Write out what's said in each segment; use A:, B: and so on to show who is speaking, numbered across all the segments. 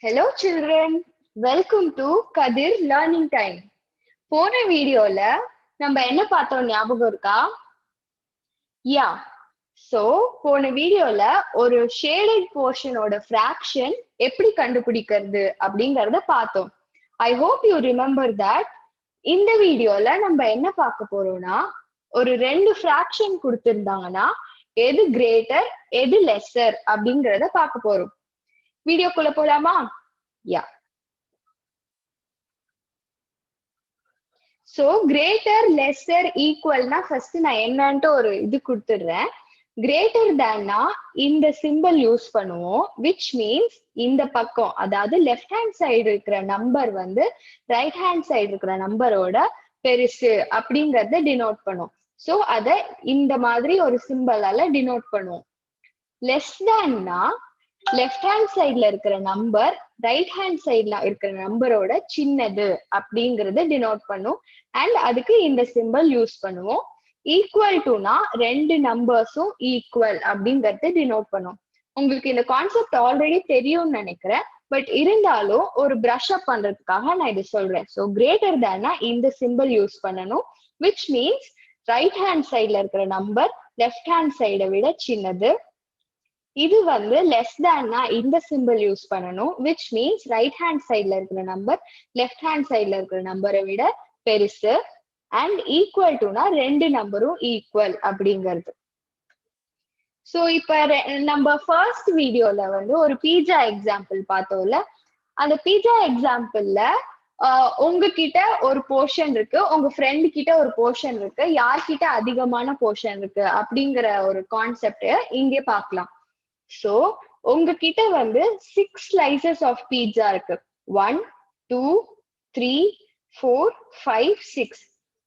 A: Hello children, welcome to Kadir Learning Time. போன வீடியோல நம்ம என்ன பார்த்தோம் ஞாபகம் இருக்கா? போன வீடியோல ஒரு ஷேடட் போர்ஷனோட ஃபிராக்ஷன் எப்படி கண்டுபிடிக்கிறது அப்படிங்கறத பார்த்தோம். I hope you remember that. இந்த வீடியோல நம்ம என்ன பார்க்க போறோம்னா, ஒரு ரெண்டு ஃபிராக்ஷன் கொடுத்திருந்தாங்கன்னா எது கிரேட்டர் எது லெஸ்ஸர் அப்படிங்கறத பார்க்க போறோம். வீடியோக்குள்ள போலாமா? சோ கிரேட்டர் லெஸ்ஸர் ஈக்குவல்னா ஃபர்ஸ்ட் நான் என்னன்ட்டு ஒரு இது கொடுத்துடுறேன். கிரேட்டர் தேன்னா இந்த சிம்பிள் யூஸ் பண்ணுவோம், விச் மீன்ஸ் இந்த பக்கம், அதாவது லெஃப்ட் ஹேண்ட் சைடு இருக்கிற நம்பர் வந்து ரைட் ஹேண்ட் சைடு இருக்கிற நம்பரோட பெருசு அப்படிங்கறத டினோட் பண்ணும். சோ அத இந்த மாதிரி ஒரு சிம்பிளால டினோட் பண்ணுவோம். லெஸ் தேன்னா லெஃப்ட் ஹேண்ட் சைட்ல இருக்கிற நம்பர் ரைட் ஹேண்ட் சைட்ல இருக்கிற நம்பரோட சின்னது அப்படிங்கறத டினோட் பண்ணும். அண்ட் அதுக்கு இந்த சிம்பிள் யூஸ் பண்ணுவோம். ஈக்குவல் டுனா ரெண்டு நம்பர்ஸும் ஈக்குவல் அப்படிங்கறத டினோட் பண்ணும். உங்களுக்கு இந்த கான்செப்ட் ஆல்ரெடி தெரியும்னு நினைக்கிறேன், பட் இருந்தாலும் ஒரு பிரஷ் அப் பண்றதுக்காக நான் இது சொல்றேன். ஸோ கிரேட்டர் தேன்னா இந்த சிம்பிள் யூஸ் பண்ணணும், விச் மீன்ஸ் ரைட் ஹேண்ட் சைட்ல இருக்கிற நம்பர் லெஃப்ட் ஹேண்ட் சைடை விட சின்னது. இது வந்து லெஸ் தேன்னா இந்த சிம்பிள் யூஸ் பண்ணணும், விச் மீன்ஸ் ரைட் ஹேண்ட் சைட்ல இருக்கிற நம்பர் லெஃப்ட் ஹேண்ட் சைட்ல இருக்கிற நம்பரை விட பெருசு. அண்ட் ஈக்குவல் டுனா ரெண்டு நம்பரும் ஈக்குவல் அப்படிங்கிறது. சோ இப்ப நம்ம ஃபர்ஸ்ட் வீடியோல வந்து ஒரு பீட்சா எக்ஸாம்பிள் பார்த்தோம்ல. அந்த பீட்சா எக்ஸாம்பிள்ல உங்ககிட்ட ஒரு போர்ஷன் இருக்கு, உங்க ஃப்ரெண்ட் கிட்ட ஒரு போர்ஷன் இருக்கு, யார்கிட்ட அதிகமான போர்ஷன் இருக்கு அப்படிங்கிற ஒரு கான்செப்ட் இங்கே பார்க்கலாம். சோ உங்ககிட்ட வந்து 6 slices ஆஃப் பீட்சா இருக்கு. 1 2 3 4 5 6.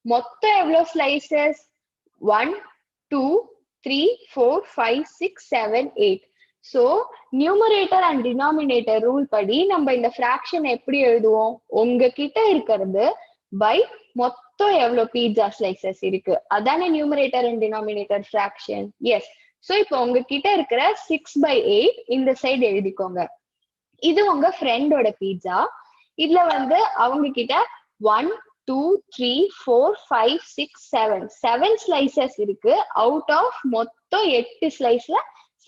A: மொத்தம் எவ்வளவு slices? 1 2 3 4 5 6 7 8. So numerator and denominator rule படி நம்ம இந்த ஃபிராக்ஷன் எப்படி எழுதுவோம்? உங்ககிட்ட இருக்கிறது பை மொத்தம் எவ்வளவு பீட்சா ஸ்லைசஸ் இருக்கு, அதானே numerator and denominator fraction. Yes. So இப்போ உங்ககிட்ட இருக்கிற 6/8 இந்த சைடு எழுதிக்கோங்க. இது உங்க ஃப்ரெண்டோட பீட்சா. இதுல வந்து அவங்க கிட்ட 1 2 3 4 5 6 7 ஸ்லைசஸ் இருக்கு. அவுட் ஆஃப் மொத்தம் 8 ஸ்லைஸ்ல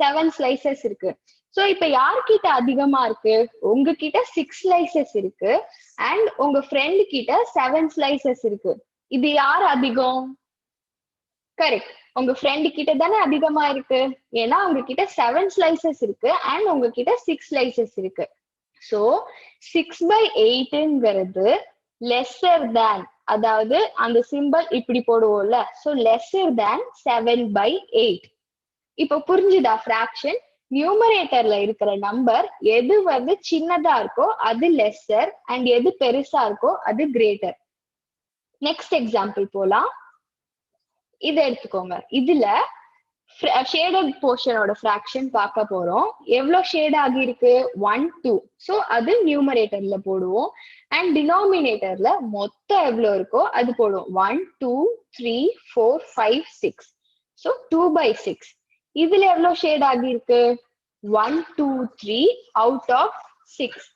A: 7 ஸ்லைசஸ் இருக்கு. சோ இப்ப யார்கிட்ட அதிகமா இருக்கு? உங்ககிட்ட 6 ஸ்லைசஸ் இருக்கு அண்ட் உங்க ஃப்ரெண்ட் கிட்ட 7 ஸ்லைசஸ் இருக்கு. இது யார் அதிகம்? கரெக்ட், உங்க ஃப்ரெண்ட் கிட்ட தானே அதிகமா இருக்கு, ஏன்னா உங்ககிட்ட 7 ஸ்லைசஸ் இருக்கு அண்ட் உங்ககிட்ட 6 ஸ்லைசஸ் இருக்கு. சோ 6/8ங்கிறது லெஸ்ஸர் தேன், அதாவது அந்த சிம்பிள் இப்படி போடுவோம்ல, சோ லெஸ்ஸர் தேன் 7/8. இப்போ புரிஞ்சுதா ஃபிராக்ஷன்? நியூமரேட்டர்ல இருக்கிற நம்பர் எது வந்து சின்னதா இருக்கோ அது லெஸ்ஸர் அண்ட் எது பெருசா இருக்கோ அது கிரேட்டர். நெக்ஸ்ட் எக்ஸாம்பிள் போலாம். இதை எடுத்துக்கோங்க. இதுல ஷேடட் போர்ஷனோட ஃபிராக்ஷன் பார்க்க போறோம். எவ்வளவு ஷேட் ஆகிருக்கு? 1 2. சோ அது நியூமரேட்டர்ல போடுவோம். அண்ட் டினாமினேட்டர்ல மொத்தம் எவ்வளவு இருக்கோ அது போடுவோம். 1 2 3 4 5 6. சோ 2/6. இதுல எவ்வளவு ஷேட் ஆகிருக்கு? 1 2 3 அவுட் ஆஃப் 6.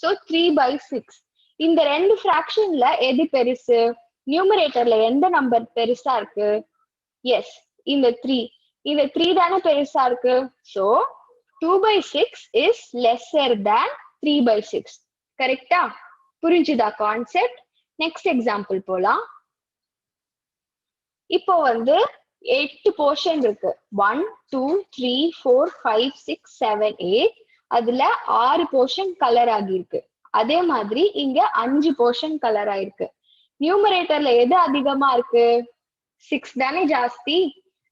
A: சோ 3/6. இந்த ரெண்டு ஃபிராக்ஷன்ல எது பெருசு? நியூமரேட்டர்ல எந்த நம்பர் பெருசா இருக்கு? எஸ், இந்த 3. இந்த 3 தானே பெருசா இருக்கு. சோ 2/6 இஸ் லெஸ்ஸர் தேன் 3/6. கரெக்டா? புரிஞ்சுதா கான்செப்ட்? நெக்ஸ்ட் எக்ஸாம்பிள் போலாம். இப்போ வந்து 8 போர்ஷன் இருக்கு. 1 2 3 4 5 6 7 8. அதுல 6 போர்ஷன் கலர் ஆகியிருக்கு. அதே மாதிரி இங்க 5 போர்ஷன் கலர் ஆயிருக்கு. நியூமரேட்டர்ல எது அதிகமா இருக்கு? 6 தானே ஜாஸ்தி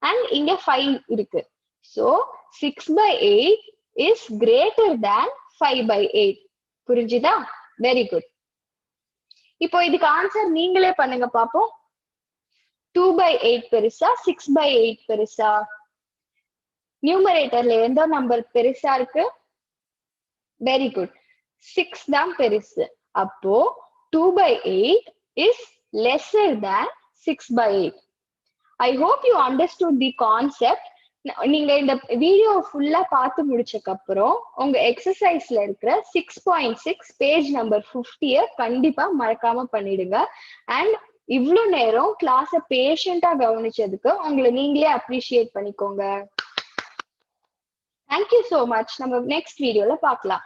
A: அண்ட் இங்க 5 இருக்கு. So 6/8 is greater than 5/8. புரிஞ்சுதா? Very good. இப்போ இதுக்கு ஆன்சர் நீங்களே பண்ணுங்க பாப்போம். 2/8 பெருசா 6/8 பெருசா? நியூமரேட்டர்ல எந்த நம்பர் பெருசா இருக்கு? வெரி குட், 6 தான் பெருசு. அப்போ 2/8 is lesser than 6/8. I hope you understood the concept. நீங்க இந்த வீடியோ ஃபுல்லா பார்த்து முடிச்சக்கு அப்புறம் உங்க எக்ஸசைஸ்ல இருக்கிற 6.6 பேஜ் நம்பர் 50 கண்டிப்பா மறக்காம பண்ணிடுங்க. அண்ட் இவ்ளோ நேரம் கிளாஸ பேஷண்டா கவனிச்சதுக்கு உங்களை நீங்களே அப்ரிஷியேட் பண்ணிக்கோங்க. Thank you so much. நம்ம நெக்ஸ்ட் வீடியோல பார்க்கலாம்.